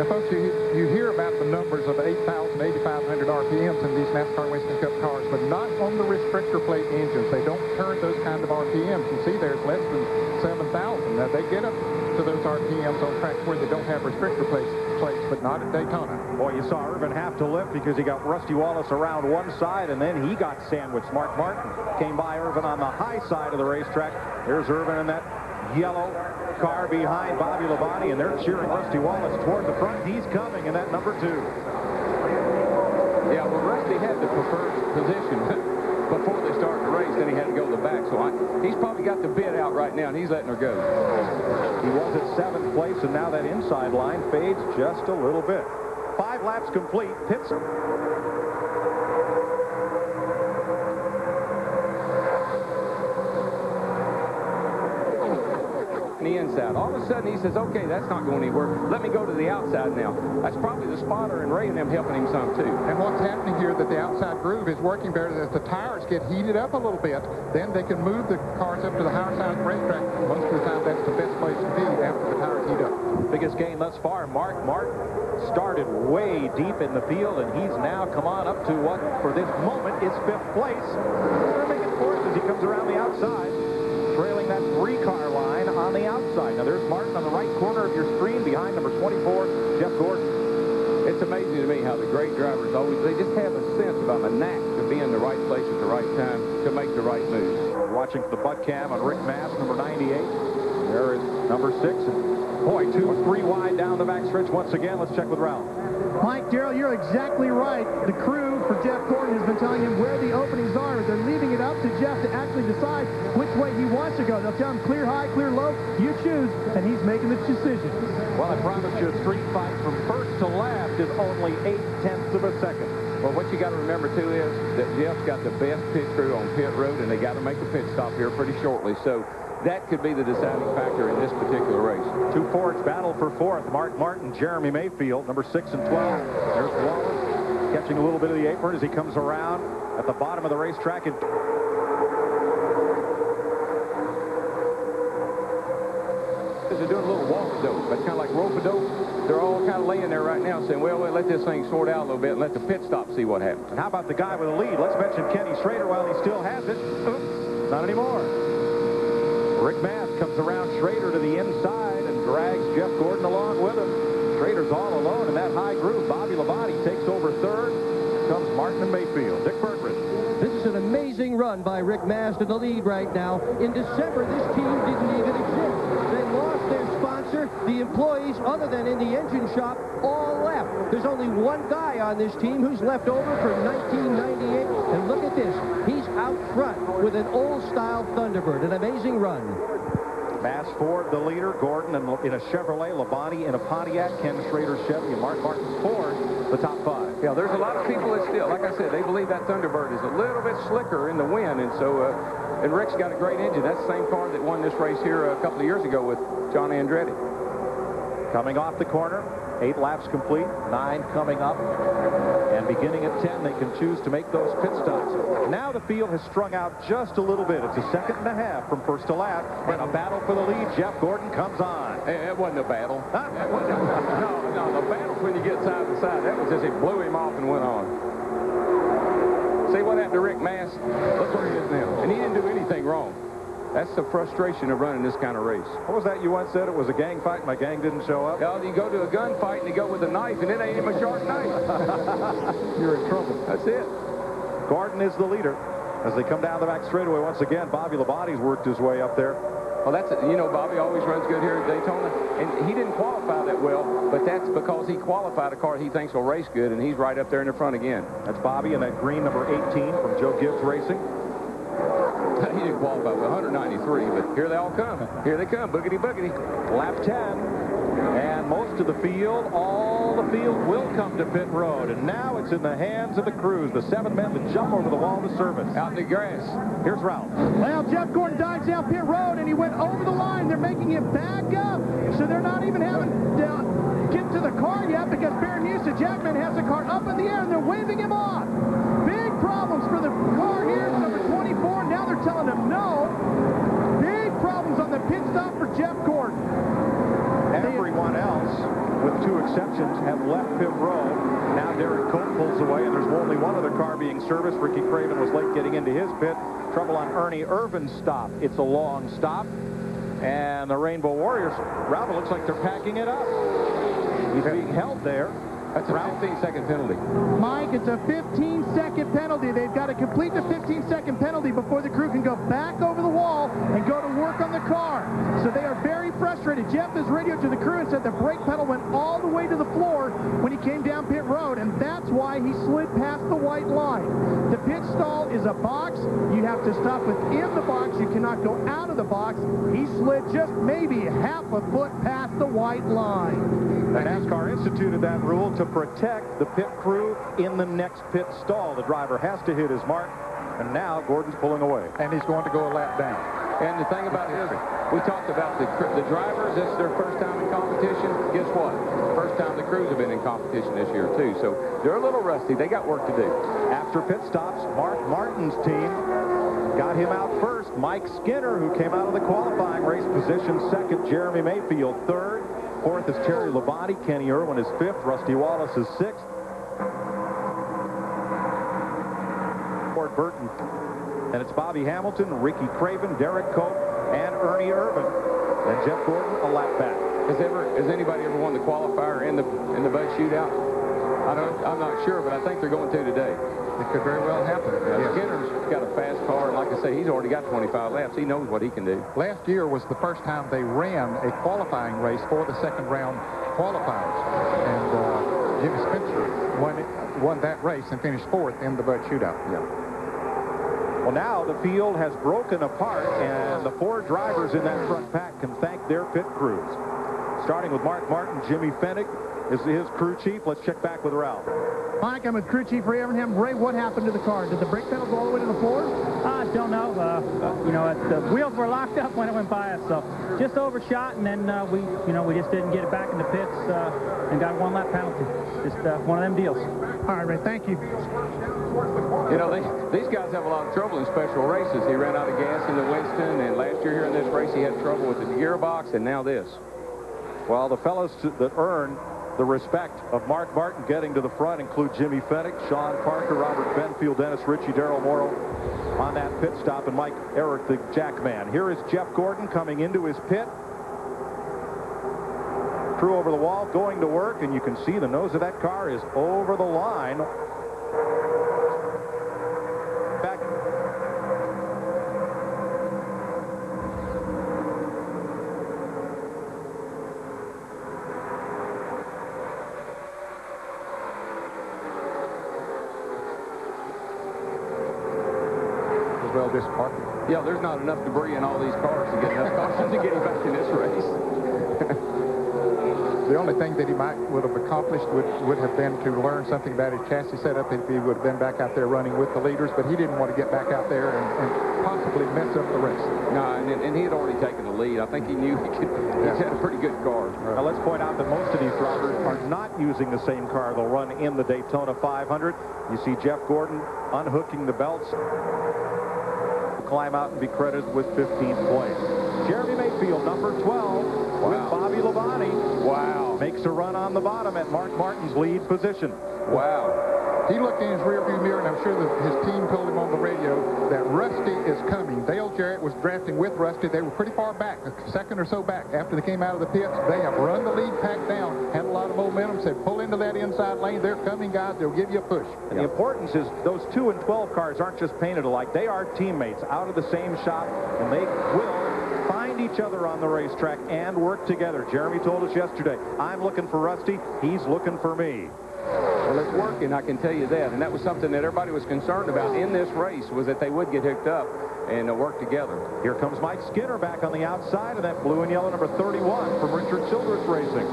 Now, folks, you hear about the numbers of 8,000, 8,500 RPMs in these NASCAR Winston Cup cars, but not on the restrictor plate engines. They don't turn those kind of RPMs. You see there's less than 7,000. Now, they get up to those RPMs on tracks where they don't have restrictor plates, but not at Daytona. Boy, you saw Irvin have to lift because he got Rusty Wallace around one side, and then he got sandwiched. Mark Martin came by Irvin on the high side of the racetrack. Here's Irvin in that yellow car behind Bobby Labonte, and they're cheering Rusty Wallace toward the front. He's coming in that number 2. Yeah, well, Rusty had the preferred position before they started the race. Then he had to go to the back, so he's probably got the bid out right now, and he's letting her go. He was at 7th place, and now that inside line fades just a little bit. 5 laps complete. Pits. The inside. All of a sudden, he says, okay, that's not going anywhere. Let me go to the outside now. That's probably the spotter and Ray and them helping him some, too. And what's happening here that the outside groove is working better as the tires get heated up a little bit. Then they can move the cars up to the higher side of the racetrack. Most of the time, that's the best place to be after the tires heat up. Biggest gain thus far. Mark Martin started way deep in the field, and he's now come on up to what, for this moment, is 5th place. They're making 4th as he comes around the outside, trailing that 3-car line on the outside. Now, there's Martin on the right corner of your screen behind number 24, Jeff Gordon. It's amazing to me how the great drivers always, they just have a sense of a knack to be in the right place at the right time to make the right moves. We're watching the butt cam on Rick Mast, number 98. There is number 6. And boy, 2 3 wide down the backstretch once again. Let's check with Ralph. Mike, Darrell, you're exactly right. The crew for Jeff Gordon has been telling him where the openings are. They're leaving it up to Jeff to actually decide which way he wants to go. They'll tell him clear high, clear low. You choose, and he's making the decision. Well, I promise you a street fight from first to last is only 0.8 of a second. Well, what you got to remember, too, is that Jeff's got the best pit crew on pit road, and they got to make a pit stop here pretty shortly. So that could be the deciding factor in this particular race. 2 Fords battle for 4th. Mark Martin, Jeremy Mayfield, number 6 and 12. There's Wallace catching a little bit of the apron as he comes around at the bottom of the racetrack. And they're doing a little walk-a-dope. That's kind of like rope-a-dope. They're all kind of laying there right now saying, well, let this thing sort out a little bit and let the pit stop see what happens. And how about the guy with the lead? Let's mention Kenny Schrader while he still has it. Oops, not anymore. Rick Mast comes around Schrader to the inside and drags Jeff Gordon along with him. Schrader's all alone in that high groove. Bobby Labonte takes over 3rd. Comes Martin and Mayfield. Dick Bergman. This is an amazing run by Rick Mast in the lead right now. In December, this team didn't even exist. They lost their sponsor. The employees, other than in the engine shop, all left. There's only one guy on this team who's left over for 1998. And look at this. He's out front with an old-style Thunderbird. An amazing run. Mast Ford, the leader. Gordon in a Chevrolet. Labonte in a Pontiac. Ken Schrader Chevy. And Mark Martin's Ford, the top 5. Yeah, there's a lot of people that still, like I said, they believe that Thunderbird is a little bit slicker in the wind. And so, and Rick's got a great engine. That's the same car that won this race here a couple of years ago with John Andretti. Coming off the corner. 8 laps complete. 9 coming up. And beginning at 10, they can choose to make those pit stops. Now the field has strung out just a little bit. It's a 1.5 seconds from first to last. And a battle for the lead. Jeff Gordon comes on. It wasn't a battle. Huh? No, the battle's when you get side to side. That was just it blew him off and went on. See what happened to Rick Mast? Look where he is now. And he didn't do anything wrong. That's the frustration of running this kind of race. What was that you once said? It was a gang fight. My gang didn't show up. Well, you go to a gunfight and you go with a knife, and it ain't even a sharp knife. You're in trouble. That's it. Gordon is the leader. As they come down the back straightaway once again, Bobby Labonte's worked his way up there. Well, that's it. You know, Bobby always runs good here at Daytona, and he didn't qualify that well, but that's because he qualified a car he thinks will race good, and he's right up there in the front again. That's Bobby in that green number 18 from Joe Gibbs Racing. He didn't qualify with 193, but here they all come. Here they come, boogity boogity. Lap 10, and most of the field, all the field will come to pit road, and now it's in the hands of the crews, the 7 men that jump over the wall to service. Out in the grass. Here's Ralph. Well, Jeff Gordon dives down pit road, and he went over the line. They're making him back up, so they're not even having to get to the car yet because Barry Musa Jackman has the car up in the air, and they're waving him off. Big problems for the car here, number 24. Now they're telling him no. Big problems on the pit stop for Jeff Gordon. Everyone else with 2 exceptions, have left pit row. Now Derek Cope pulls away, and there's only one other car being serviced. Ricky Craven was late getting into his pit. Trouble on Ernie Irvin's stop. It's a long stop. And the Rainbow Warriors, Ralph, it looks like they're packing it up. He's being held there. That's a 15-second penalty. Mike, it's a 15-second penalty. They've got to complete the 15-second penalty before the crew can go back over the wall and go to work on the car. So they are very frustrated. Jeff has radioed to the crew and said the brake pedal went all the way to the floor when he came down pit road, and that's why he slid past the white line. The pit stall is a box. You have to stop within the box. You cannot go out of the box. He slid just maybe half a foot past the white line. And NASCAR instituted that rule to protect the pit crew in the next pit stall. The driver has to hit his mark, and now Gordon's pulling away. And he's going to go a lap down. And the thing about this, we talked about the drivers. This is their first time in competition. Guess what? First time the crews have been in competition this year, too. So they're a little rusty. They got work to do. After pit stops, Mark Martin's team got him out first. Mike Skinner, who came out of the qualifying race, position second. Jeremy Mayfield third. Fourth is Terry Labonte. Kenny Irwin is fifth. Rusty Wallace is sixth. Ford Burton. And it's Bobby Hamilton, Ricky Craven, Derek Cope, and Ernie Irvin. And Jeff Gordon a lap back. Has anybody ever won the qualifier in the Bud Shootout? I'm not sure, but I think they're going to today. It could very well happen. Skinner's got a fast car, and like I say, he's already got 25 laps. He knows what he can do. Last year was the first time they ran a qualifying race for the second round qualifiers. And Jimmy Spencer won that race and finished fourth in the Bud Shootout. Yeah. Well, now the field has broken apart, and the 4 drivers in that front pack can thank their pit crews. Starting with Mark Martin, Jimmy Fennick is his crew chief. Let's check back with Ralph. Mike, I'm with crew chief Ray Evernham. Ray, what happened to the car? Did the brake pedal go all the way to the floor? I don't know. The wheels were locked up when it went by us, so just overshot, and then we just didn't get it back in the pits and got a 1-lap penalty. Just one of them deals. All right, Ray, thank you. You know, these guys have a lot of trouble in special races. He ran out of gas in the Winston, and last year here in this race he had trouble with the gearbox, and now this. Well, the fellows that earn the respect of Mark Martin getting to the front include Jimmy Fennick, Sean Parker, Robert Benfield, Dennis Ritchie, Darrell Morrow on that pit stop, and Mike Eric, the jackman. Here is Jeff Gordon coming into his pit. Crew over the wall going to work, and you can see the nose of that car is over the line. Back. Well, this part. Yeah, there's not enough debris in all these cars to get enough caution to get him back in this race. The only thing that he would have accomplished would have been to learn something about his chassis setup if he would have been back out there running with the leaders, but he didn't want to get back out there and possibly mess up the race. No, and he had already taken the lead. I think he knew he's had a pretty good car. Right. Now, let's point out that most of these drivers are not using the same car they'll run in the Daytona 500. You see Jeff Gordon unhooking the belts. Climb out and be credited with 15th place. Jeremy Mayfield, number 12, with Bobby Labonte. Wow. Makes a run on the bottom at Mark Martin's lead position. Wow. He looked in his rearview mirror, and I'm sure that his team told him on the radio that Rusty is coming. Dale Jarrett was drafting with Rusty. They were pretty far back, a second or so back. After they came out of the pits, they have run the lead pack down, had a lot of momentum, said pull into that inside lane. They're coming, guys. They'll give you a push. And the importance is those 2 and 12 cars aren't just painted alike. They are teammates out of the same shop, and they will find each other on the racetrack and work together. Jeremy told us yesterday, I'm looking for Rusty. He's looking for me. Well, it's working, I can tell you that. And that was something that everybody was concerned about in this race, was that they would get hooked up and work together. Here comes Mike Skinner back on the outside of that blue and yellow number 31 from Richard Childress Racing.